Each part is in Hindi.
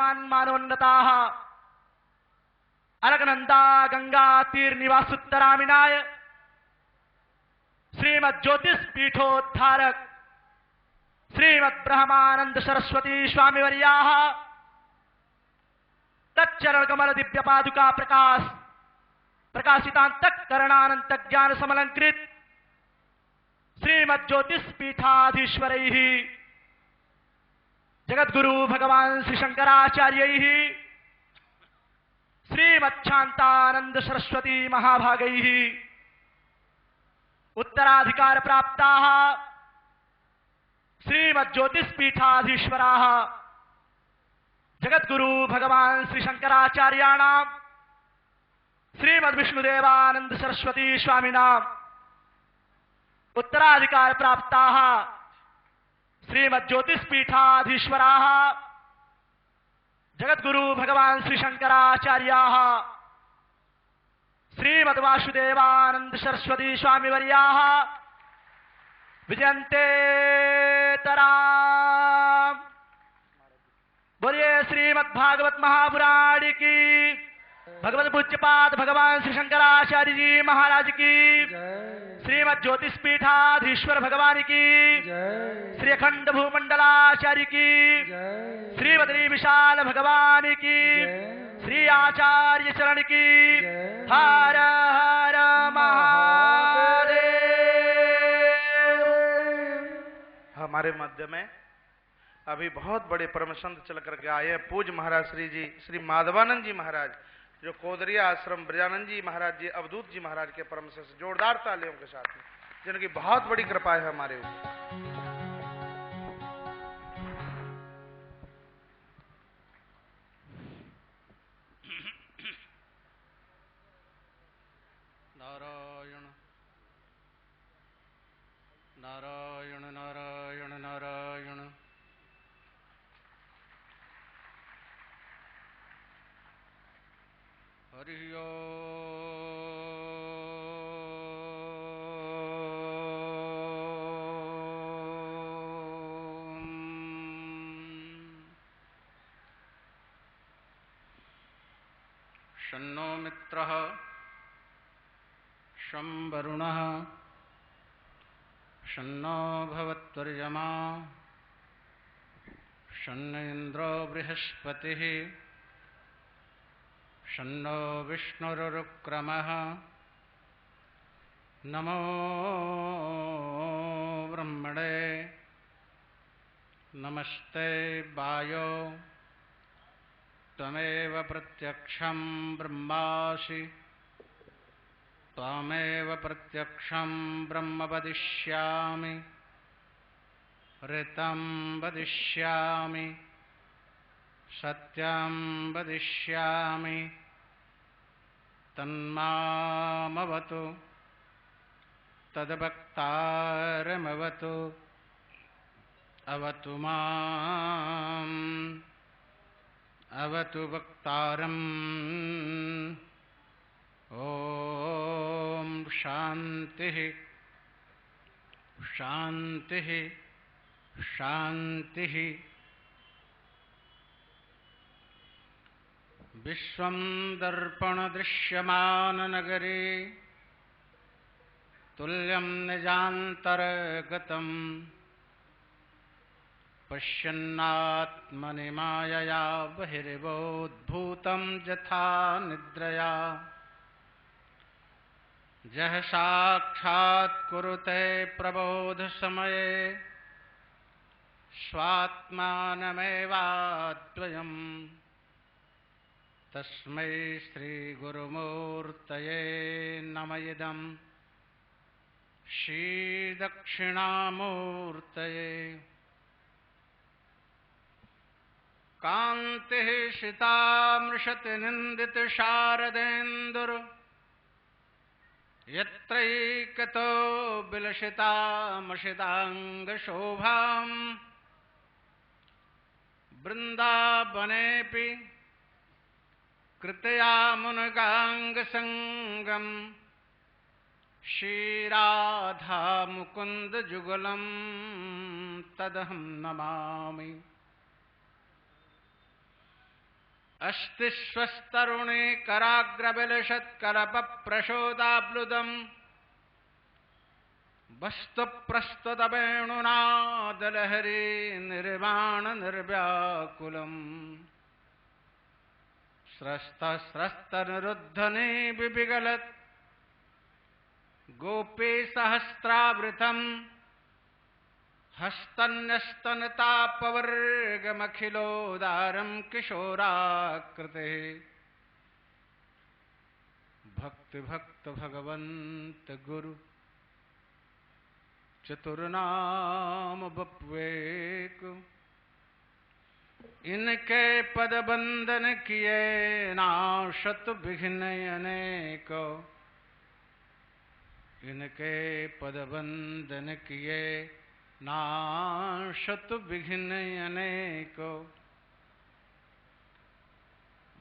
वर्धमान मानोन्नताः अलकनंदा गंगा तीर निवासुत्तरामिनाय श्रीमद ज्योतिष पीठोद्धारक श्रीमद ब्रह्मानंद सरस्वती स्वामी वर्याः तच्चरण कमल दिव्य पादुका प्रकाश प्रकाशितांतक करणानंत ज्ञान समलंकृत श्रीमद ज्योतिष पीठाधीश्वरैः जगद्गुरु भगवान श्री शंकराचार्यैः श्रीमच्छांतानंद सरस्वती महाभागैः उत्तराधिकार प्राप्ताः श्रीमद ज्योतिष पीठाधीश्वराः जगद्गुरु भगवान श्री शंकराचार्याणां श्रीमद विष्णुदेवानंद सरस्वती स्वामिनां उत्तराधिकार प्राप्ताः श्रीमद ज्योतिष पीठाधीश्वराः जगद्गुरु भगवान श्री शंकराचार्याः श्रीमद वासुदेवानंद सरस्वती स्वामी वर्याः विजयन्ते तराम। बोलिए श्रीमद् भागवत महापुराण की, भगवत पूज्यपाद भगवान श्री शंकराचार्य जी महाराज की, श्रीमद् ज्योतिष पीठाधीश्वर भगवान की, श्री अखंड भूमंडलाचार्य की, श्रीमद्री विशाल भगवान की, श्री आचार्य चरण की, हर हर महादेव। हमारे मध्य में अभी बहुत बड़े परम संत चल करके आए पूज्य महाराज श्री जी श्री माधवानंद जी महाराज, जो कोदरिया आश्रम ब्रजानंद जी महाराज जी अवधूत जी महाराज के परम से जोरदार तालियों के साथ में, जिनकी बहुत बड़ी कृपा है हमारे ऊपर। नारायण नारायण नारायण नारायण हरि ओम। शन्नो मित्रः शं वरुणः शन्नो भवत्वर्यमा शन्न इन्द्रो बृहस्पतिः शन्नो विष्णुरुक्रमः नमो ब्रह्मणे नमस्ते वायो त्वमेव प्रत्यक्षं ब्रह्मासि त्वमेव प्रत्यक्षं ब्रह्म वदिष्यामि ऋतं वदिष्यामि सत्यं वदिष्यामि तन्मामवतु तद्भक्तारमवतु अवतु माम् अवतु वक्तारम्। ओम शांति शांति शांति। विश्वं दर्पण दृश्यमान नगरे तुल्यं निजान्तर्गतम् पश्यन्नात्मनि मायया बहिर्बोधभूतं यथा निद्रया जह साक्षात् कुरुते प्रबोध समये स्वात्मानमेवाद्वयम् तस्मै श्री गुरुमूर्तये नम इदं श्री दक्षिणामूर्तये। कांति शितामृषति निंदित शारदेन्दुर यत्रैकतो विलसितामशितांगशोभाम् वृन्दावनेऽपि कृतया मुनगाङ्गसङ्गम् श्रीराधा मुकुन्द जुगलं तदहं नमामि। अस्ति स्वस्तरुणे कराग्रविलसत्कलपप्रशोदाप्लुतम् वस्तु प्रस्तुत वेणुनादलहरी निर्वाण निर्व्याकुलम् स्रस्तनिरुद्धने विविगलत् गोपी सहस्रावृतम् हस्तन्यस्तनतापवर्गमखिलोदारं किशोराकृते भक्त भगवंत गुरु चतुर्नाम बप्वेक इनके पद बंदन किए नाशत विघ्न अनेक इनके पद बंदन किए नाशत विघ्न अनेक।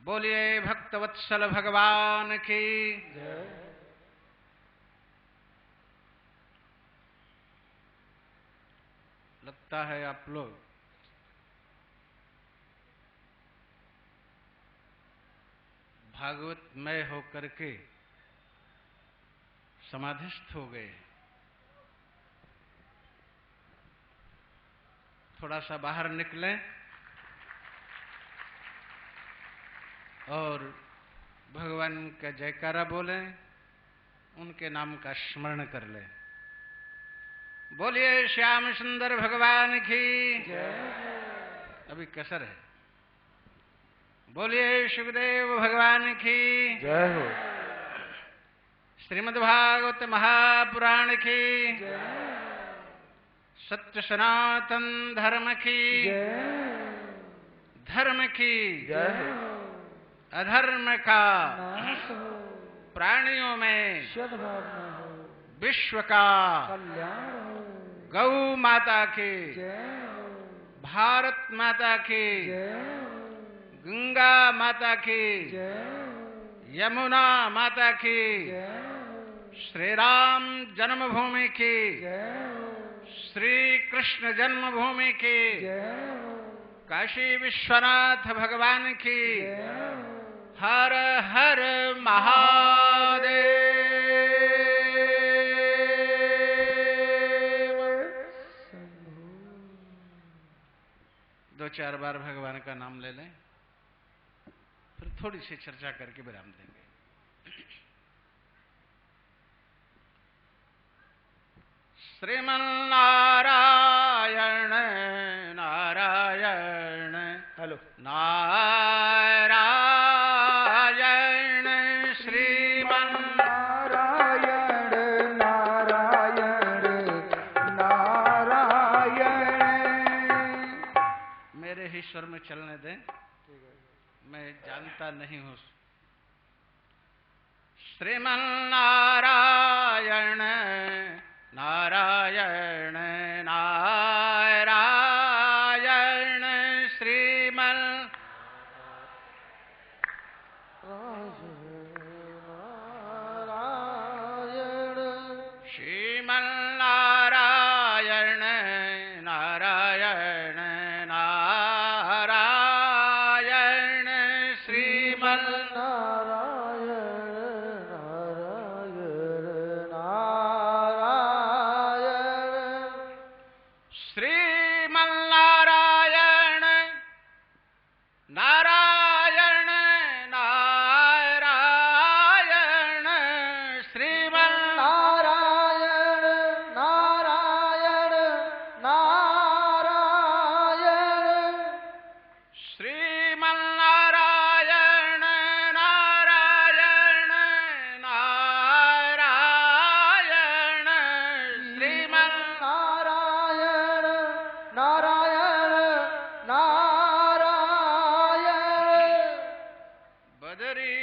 बोलिए भक्तवत्सल भगवान की जय। लगता है आप लोग भागवतमय होकर के समाधिस्थ हो गए। थोड़ा सा बाहर निकलें और भगवान का जयकारा बोलें, उनके नाम का स्मरण कर लें। बोलिए श्याम सुंदर भगवान की जय। अभी कसर है। बोलिए सुखदेव भगवान की जय हो। श्रीमद्भागवत महापुराण की जय। सत्य सनातन धर्म की जय। धर्म की जय हो। अधर्म का प्राणियों में सद्भावना हो, विश्व का कल्याण हो, गौ माता की जय हो, भारत माता की जय हो, गंगा माता की जय हो, यमुना माता की जय हो, श्री राम जन्मभूमि की जय हो, श्री कृष्ण जन्मभूमि की जय हो, काशी विश्वनाथ भगवान की जय हो। हर हर महादेव। दो चार बार भगवान का नाम ले लें, फिर थोड़ी सी चर्चा करके विराम देंगे। श्रीमन्नारायण नारायण हेलो नारायण नारायण नारायण नारायण। मेरे ही स्वर में चलने दें, मैं जानता नहीं हूं। श्रीमन्नारायण नारायण नारायण श्रीमन् श्रीमन्नारायण नारायण नारायण श्रीमन् श्रीमन्नारायण नारायण नारायण नारायण नारायण नारायण। श्रीमन्नारायण नारायण नारायण श्रीमन् नारायण नारायण नारायण। बदरी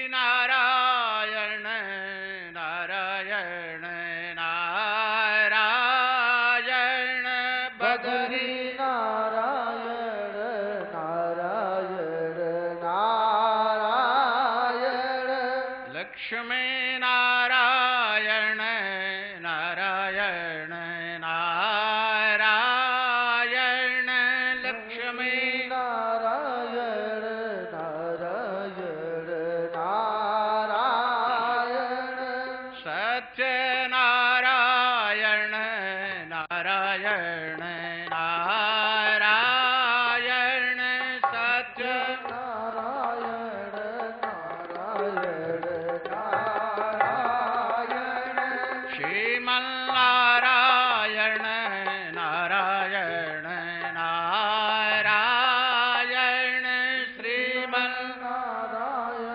नारायण नारायण नारायण बदरी नारायण नारायण नारायण। लक्ष्मी नारायण नारायण नारायण लक्ष्मी नारायण नारायण उवाच नारायण नारायण नारायण श्रीमन्नारायण नारायण नारायण नारायण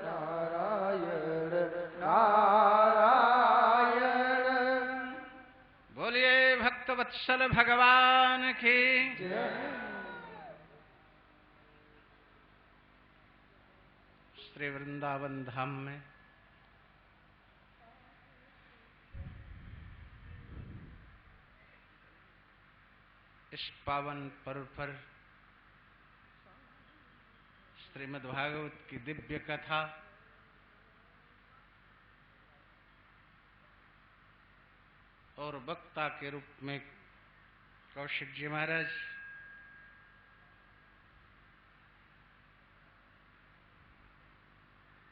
नारायण नारायण। बोलिए भक्तवत्सल भगवान की। श्री वृंदावन धाम में इस पावन पर्व पर श्रीमद् भागवत की दिव्य कथा और वक्ता के रूप में कौशिक जी महाराज,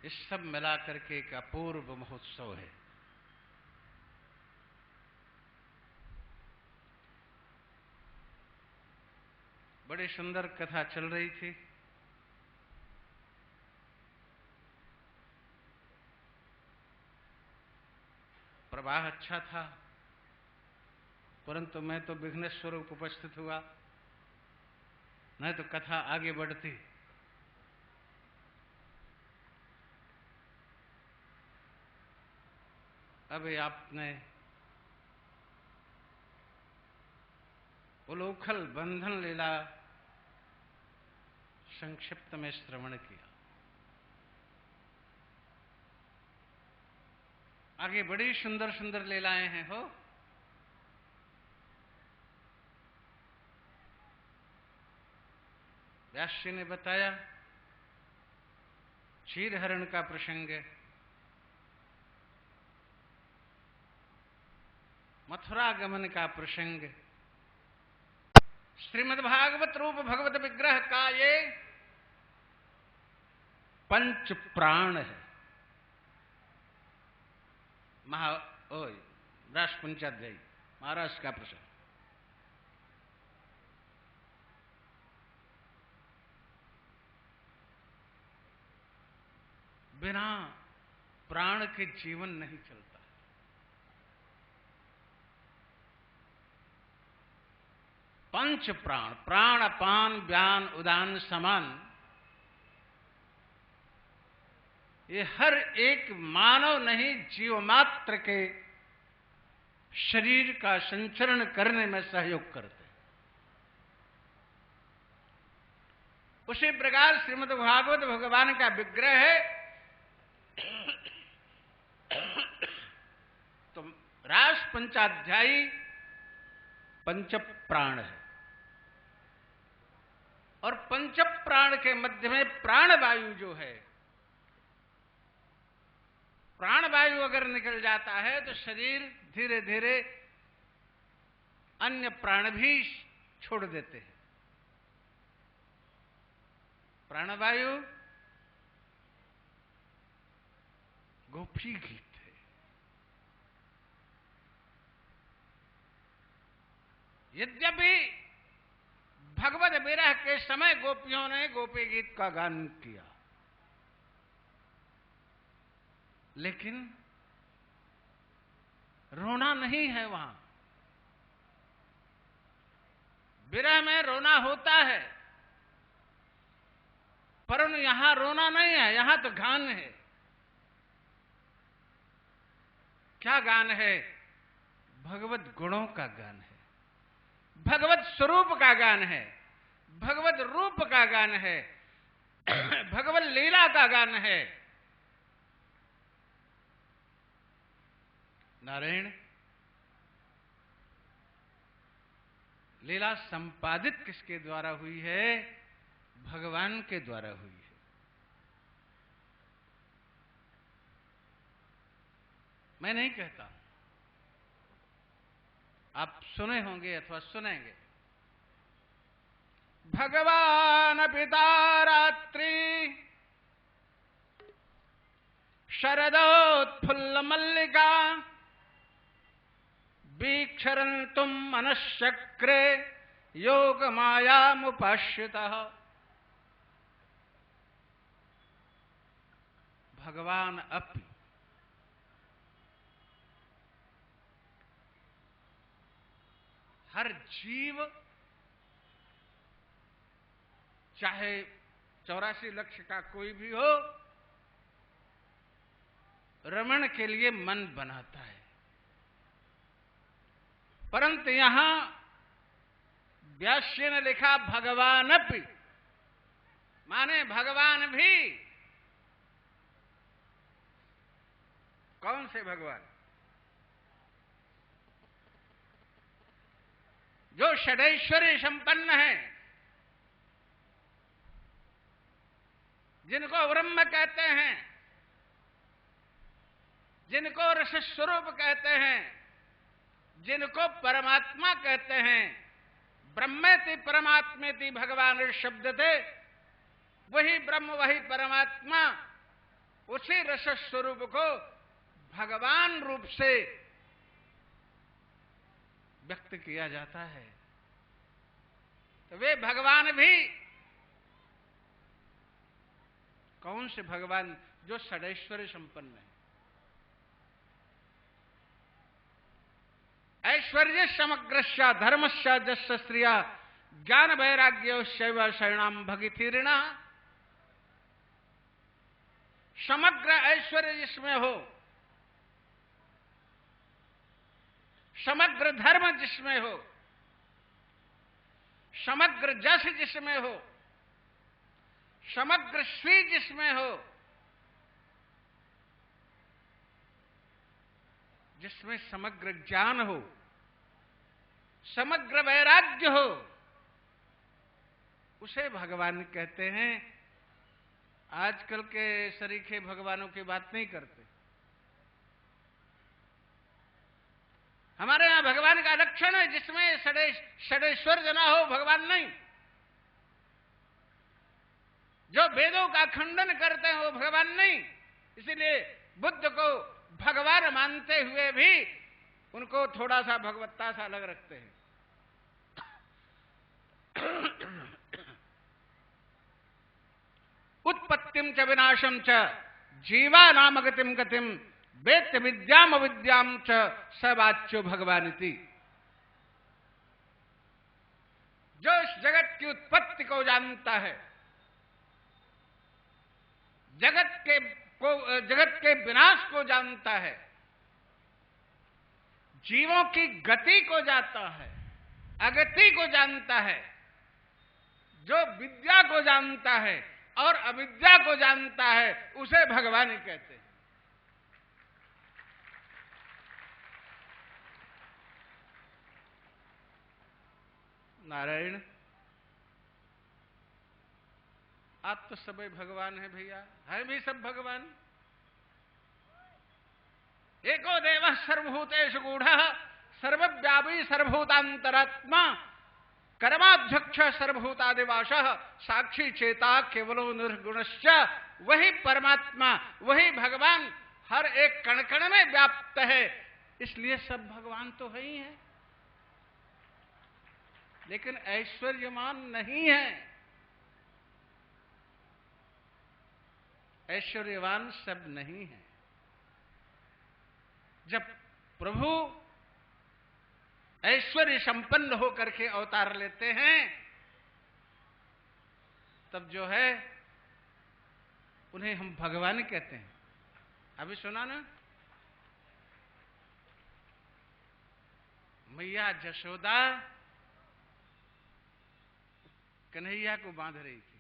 इस सब मिलाकर के एक अपूर्व महोत्सव है। बड़ी सुंदर कथा चल रही थी। प्रवाह अच्छा था, परंतु मैं तो विघ्न स्वरूप उपस्थित हुआ, नहीं तो कथा आगे बढ़ती। अभी आपने उलोखल बंधन लीला संक्षिप्त में श्रवण किया। आगे बड़ी सुंदर सुंदर लीलाएं हैं हो। व्यास जी ने बताया क्षीरहरण का प्रसंग है, मथुरा गमन का प्रसंग, श्रीमद् भागवत रूप भगवत विग्रह का ये पंच प्राण है। राष्ट्र पंचाध्यायी महाराज का प्रसंग। बिना प्राण के जीवन नहीं चलता। पंच प्राण, प्राण अपान व्यान उदान समान, ये हर एक मानव नहीं जीव मात्र के शरीर का संचरण करने में सहयोग करते हैं। उसी प्रकार श्रीमद् भागवत भगवान का विग्रह है। तो रास पंचाध्यायी पंच प्राण है, और पंच प्राण के मध्य में प्राणवायु जो है, प्राणवायु अगर निकल जाता है तो शरीर धीरे धीरे अन्य प्राण भी छोड़ देते हैं। प्राणवायु गोपी गीत है। यद्यपि भगवत विरह के समय गोपियों ने गोपी गीत का गान किया, लेकिन रोना नहीं है वहां। विरह में रोना होता है, परंतु यहां रोना नहीं है, यहां तो गान है। क्या गान है? भगवत गुणों का गान है, भगवत स्वरूप का गान है, भगवत रूप का गान है, भगवत लीला का गान है। नारायण लीला संपादित किसके द्वारा हुई है? भगवान के द्वारा हुई है। मैं नहीं कहता, आप सुने होंगे अथवा सुनेंगे। भगवान पिता रात्रि शरदोत्फुल्ल मल्लिका वीक्षरन्तुम मनश्चक्रे योग मायामुपाश्रितः। भगवान अपि। हर जीव, चाहे 84 लक्ष का कोई भी हो, रमण के लिए मन बनाता है। परंतु यहां व्यास्य ने लिखा भगवान अपि, माने भगवान भी। कौन से भगवान? जो षडैश्वर्य संपन्न है, जिनको ब्रह्म कहते हैं, जिनको रस स्वरूप कहते हैं, जिनको परमात्मा कहते हैं। ब्रह्मेति परमात्मेति भगवान शब्द थे, वही ब्रह्म वही परमात्मा, उसी रस स्वरूप को भगवान रूप से व्यक्त किया जाता है। तो वे भगवान भी कौन से भगवान? जो षडैश्वर्य संपन्न है। ऐश्वर्य समग्रस्य धर्मस्य जस्य श्रिया ज्ञान वैराग्य शैव शरणाम भगितिरिणा। समग्र ऐश्वर्य जिसमें हो, समग्र धर्म जिसमें हो, समग्र जस जिसमें हो, समग्र श्री जिसमें हो, जिसमें समग्र ज्ञान हो, समग्र वैराग्य हो, उसे भगवान कहते हैं। आजकल के सरीखे भगवानों की बात नहीं करते। हमारे यहां भगवान का लक्षण है जिसमें षडैश्वर्य ना हो, भगवान नहीं। जो वेदों का खंडन करते हैं वो भगवान नहीं। इसीलिए बुद्ध को भगवान मानते हुए भी उनको थोड़ा सा भगवत्ता सा अलग रखते हैं। उत्पत्तिम च विनाशम च जीवा नाम गतिम गतिम वेत्य विद्याम अविद्याम च सवाच्यो भगवानिति। जो इस जगत की उत्पत्ति को जानता है, जगत के विनाश को जानता है, जीवों की गति को जानता है, अगति को जानता है, जो विद्या को जानता है और अविद्या को जानता है, उसे भगवान कहते हैं। नारायण, आप तो सब भगवान है भैया, है भी सब भगवान। एको देव सर्वभूतेषु गूढ़ः सर्वव्यापी सर्वभूतांतरात्मा कर्माध्यक्ष सर्वभूतादिवासः साक्षी चेता केवलो निर्गुणश्च। वही परमात्मा, वही भगवान हर एक कण कण में व्याप्त है। इसलिए सब भगवान तो है ही है, लेकिन ऐश्वर्यमान नहीं है। ऐश्वर्यवान सब नहीं है। जब प्रभु ऐश्वर्य संपन्न होकर के अवतार लेते हैं, तब जो है उन्हें हम भगवान कहते हैं। अभी सुना ना, मैया जशोदा कन्हैया को बांध रही थी।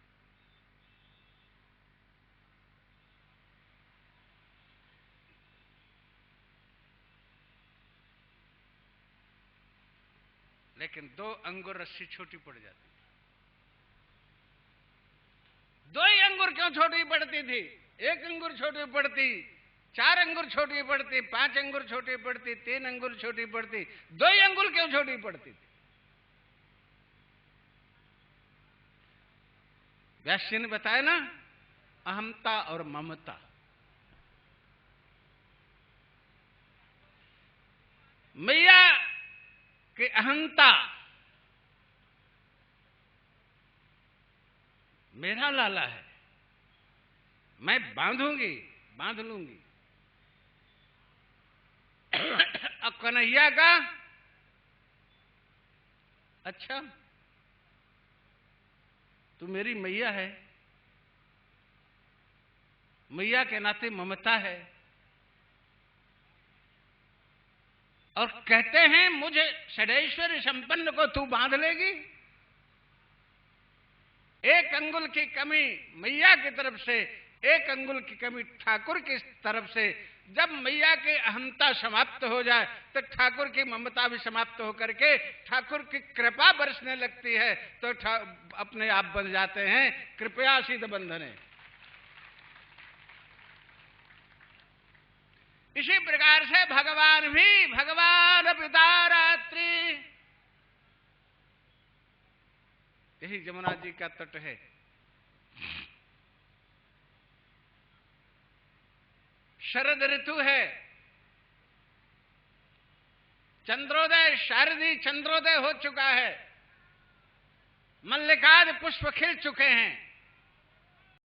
लेकिन 2 अंगुर रस्सी छोटी पड़ जाती। 2 ही अंगुर क्यों छोटी पड़ती थी? 1 अंगुर छोटी पड़ती, 4 अंगुर छोटी पड़ती, 5 अंगुर छोटी पड़ती, 3 अंगुर छोटी पड़ती, 2 ही अंगुर क्यों छोटी पड़ती थी? व्यास ने बताया ना, अहमता और ममता। मैया कि अहंता, मेरा लाला है, मैं बांधूंगी, बांध लूंगी। अब कन्हैया का, अच्छा तू मेरी मैया है, मैया के नाते ममता है, और कहते हैं मुझे षडैश्वर्य संपन्न को तू बांध लेगी। एक अंगुल की कमी मैया की तरफ से, एक अंगुल की कमी ठाकुर की तरफ से। जब मैया की अहमता समाप्त हो जाए तो ठाकुर की ममता भी समाप्त होकर के ठाकुर की कृपा बरसने लगती है, तो अपने आप बन जाते हैं कृपया सिद्ध बंधने। इसी प्रकार से भगवान भी, भगवान पिता रात्रि, यही जमुना जी का तट है। शरद ऋतु है, चंद्रोदय, शारदी चंद्रोदय हो चुका है, मल्लिकाद पुष्प खिल चुके हैं।